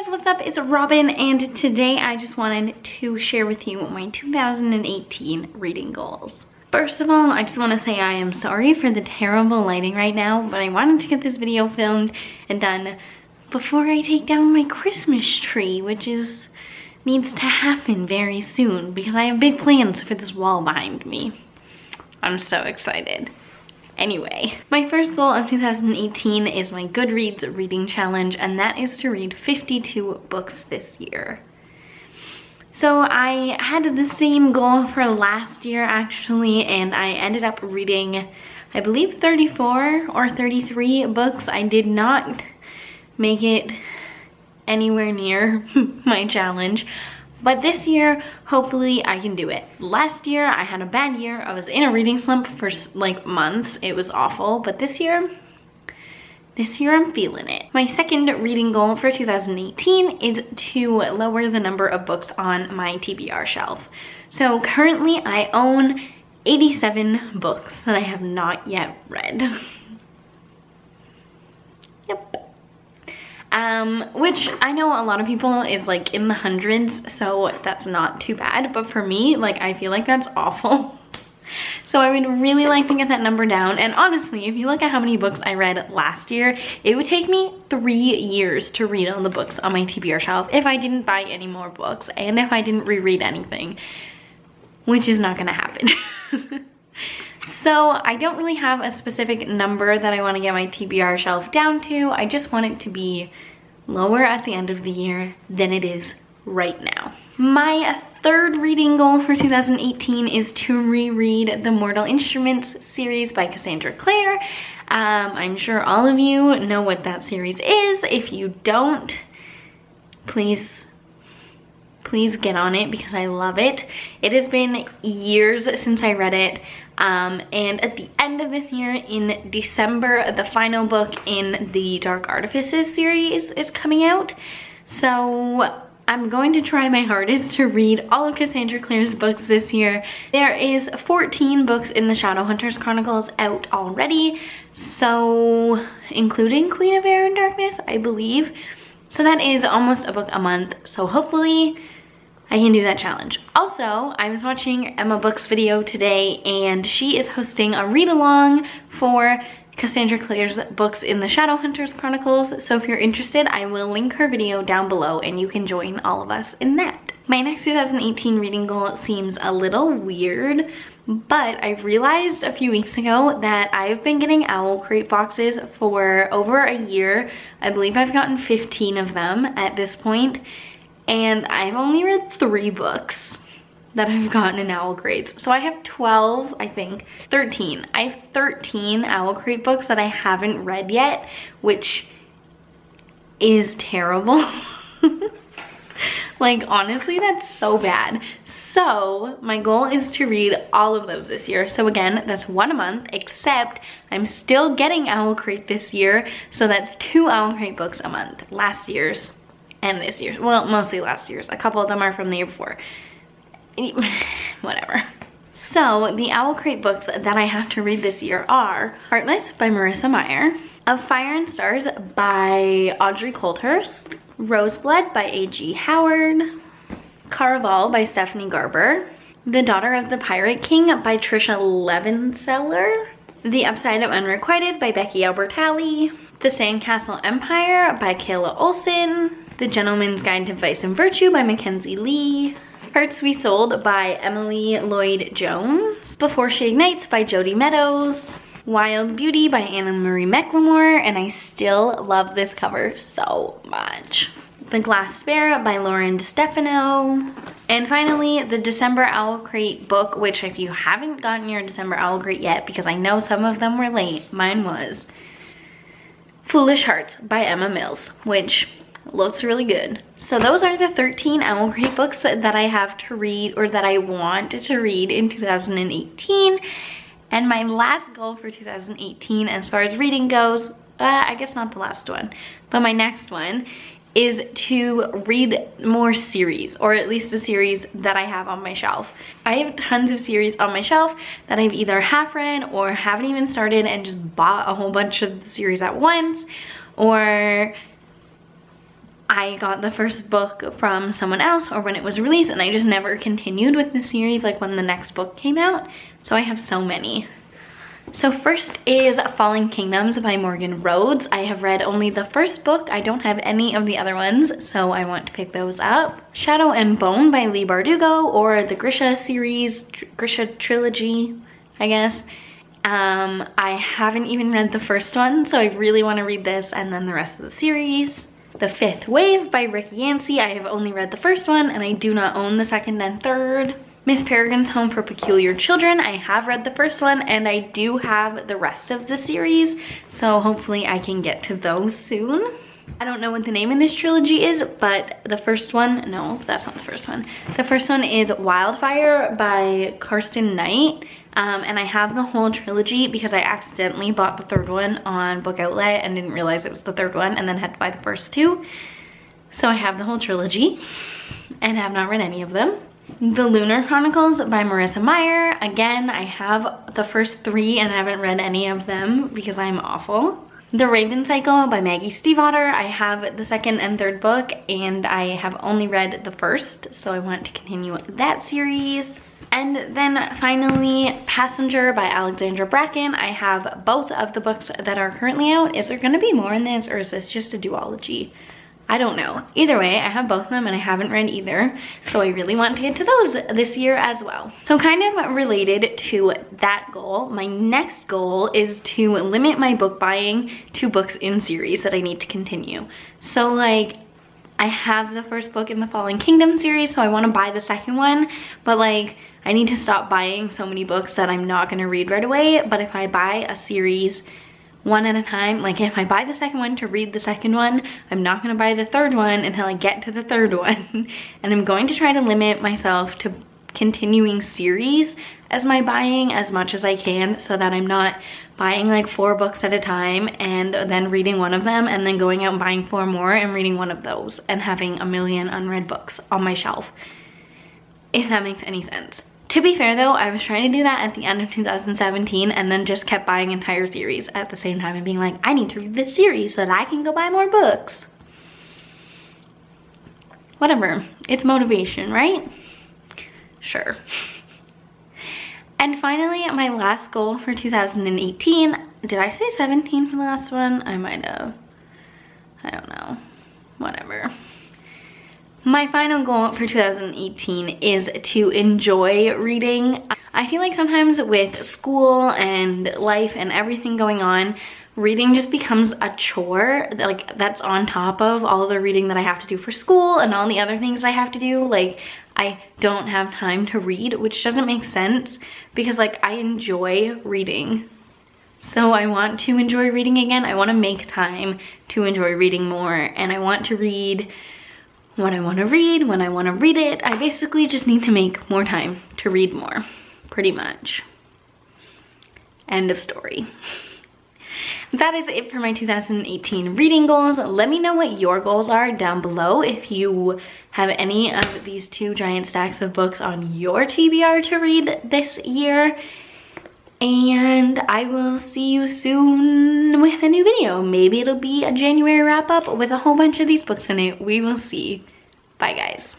guys, what's up? It's Robin, and today I just wanted to share with you my 2018 reading goals. First of all, I just want to say I am sorry for the terrible lighting right now, but I wanted to get this video filmed and done before I take down my Christmas tree, which needs to happen very soon because I have big plans for this wall behind me. I'm so excited. Anyway, my first goal of 2018 is my Goodreads reading challenge, and that is to read 52 books this year. So I had the same goal for last year actually, and I ended up reading, I believe 34 or 33 books. I did not make it anywhere near my challenge. But this year, hopefully I can do it. Last year, I had a bad year. I was in a reading slump for like months. It was awful. But this year I'm feeling it. My second reading goal for 2018 is to lower the number of books on my TBR shelf. So currently I own 87 books that I have not yet read. Yep. Which I know a lot of people is like in the hundreds, so that's not too bad, but for me, like, I feel like that's awful. So I would really like to get that number down, and honestly, if you look at how many books I read last year, it would take me 3 years to read all the books on my TBR shelf if I didn't buy any more books, and if I didn't reread anything, which is not gonna happen. So I don't really have a specific number that I want to get my TBR shelf down to. I just want it to be lower at the end of the year than it is right now. My third reading goal for 2018 is to reread the Mortal Instruments series by Cassandra Clare. I'm sure all of you know what that series is. If you don't, please get on it because I love it. It has been years since I read it. And at the end of this year, in December, the final book in the Dark Artifices series is coming out. So I'm going to try my hardest to read all of Cassandra Clare's books this year. There is 14 books in the Shadowhunters Chronicles out already, so including Queen of Air and Darkness, I believe. So that is almost a book a month, so hopefully I can do that challenge. Also, I was watching Emmmabooks' video today, and she is hosting a read-along for Cassandra Clare's books in the Shadowhunters Chronicles. So if you're interested, I will link her video down below and you can join all of us in that. My next 2018 reading goal seems a little weird, but I realized a few weeks ago that I've been getting owlcrate boxes for over a year. I believe I've gotten 15 of them at this point. And I've only read 3 books that I've gotten in owlcrates. So I have 12, I think, 13. I have 13 owlcrate books that I haven't read yet, which is terrible. Like, honestly, that's so bad. So my goal is to read all of those this year. So again, that's 1 a month, except I'm still getting owlcrate this year. So that's 2 owlcrate books a month. Last year's and this year's. Well, mostly last year's. A couple of them are from the year before. Whatever. So the owlcrate books that I have to read this year are Heartless by Marissa Meyer, Of Fire and Stars by Audrey Coulthurst, Roseblood by A.G. Howard, Caraval by Stephanie Garber, The Daughter of the Pirate King by Trisha Levenseller, The Upside of Unrequited by Becky Albertalli, The Sandcastle Empire by Kayla Olson, The Gentleman's Guide to Vice and Virtue by Mackenzie Lee, Hearts We Sold by Emily Lloyd Jones, Before She Ignites by Jodi Meadows, Wild Beauty by Anna Marie McLemore, and I still love this cover so much, The Glass Spare by Lauren DeStefano, and finally the December owlcrate book, which if you haven't gotten your December owlcrate yet, because I know some of them were late, mine was Foolish Hearts by Emma Mills, which looks really good. So those are the 13 owlcrate books that I have to read, or that I want to read in 2018. And my last goal for 2018 as far as reading goes, I guess not the last one, but my next one is to read more series, or at least the series that I have on my shelf. I have tons of series on my shelf that I've either half read or haven't even started and just bought a whole bunch of series at once, or I got the first book from someone else or when it was released, and I just never continued with the series like when the next book came out. So I have so many. So first is Fallen Kingdoms by Morgan Rhodes. I have read only the first book. I don't have any of the other ones, so I want to pick those up. Shadow and Bone by Leigh Bardugo, or the Grisha series, Grisha trilogy, I guess. I haven't even read the first one, so I really want to read this and then the rest of the series. The Fifth Wave by Rick Yancey. I have only read the first one and I do not own the second and third. Miss Peregrine's Home for Peculiar Children. I have read the first one and I do have the rest of the series, so hopefully I can get to those soon. I don't know what the name of this trilogy is, but the first one, no, that's not the first one. The first one is Wildfire by Karsten Knight. And I have the whole trilogy because I accidentally bought the third one on Book Outlet and didn't realize it was the third one, and then had to buy the first two. So I have the whole trilogy and have not read any of them. The Lunar Chronicles by Marissa Meyer. Again, I have the first three and I haven't read any of them because I'm awful. The Raven Cycle by Maggie Stiefvater. I have the second and third book and I have only read the first, so I want to continue that series. And then finally, Passenger by Alexandra Bracken. I have both of the books that are currently out. Is there gonna be more in this, or is this just a duology? I don't know. Either way, I have both of them and I haven't read either, so I really want to get to those this year as well. So kind of related to that goal, my next goal is to limit my book buying to books in series that I need to continue. So like, I have the first book in the Fallen Kingdom series, so I want to buy the second one, but like, I need to stop buying so many books that I'm not going to read right away. But if I buy a series one at a time, like if I buy the second one to read the second one, I'm not going to buy the third one until I get to the third one. And I'm going to try to limit myself to continuing series as my buying as much as I can, so that I'm not buying like 4 books at a time and then reading one of them and then going out and buying 4 more and reading one of those and having a million unread books on my shelf, if that makes any sense. To be fair though, I was trying to do that at the end of 2017 and then just kept buying entire series at the same time and being like, I need to read this series so that I can go buy more books. Whatever, it's motivation, right? Sure. And finally, my last goal for 2018, did I say 17 for the last one? I might have, I don't know, whatever. My final goal for 2018 is to enjoy reading. I feel like sometimes with school and life and everything going on, reading just becomes a chore, like that's on top of all the reading that I have to do for school and all the other things I have to do. Like, I don't have time to read, which doesn't make sense because like I enjoy reading. So I want to enjoy reading again. I want to make time to enjoy reading more, and I want to read what I want to read, when I want to read it. I basically just need to make more time to read more, pretty much. End of story. That is it for my 2018 reading goals. Let me know what your goals are down below if you have any of these 2 giant stacks of books on your TBR to read this year. And I will see you soon with a new video. Maybe it'll be a January wrap up with a whole bunch of these books in it. We will see. Bye guys.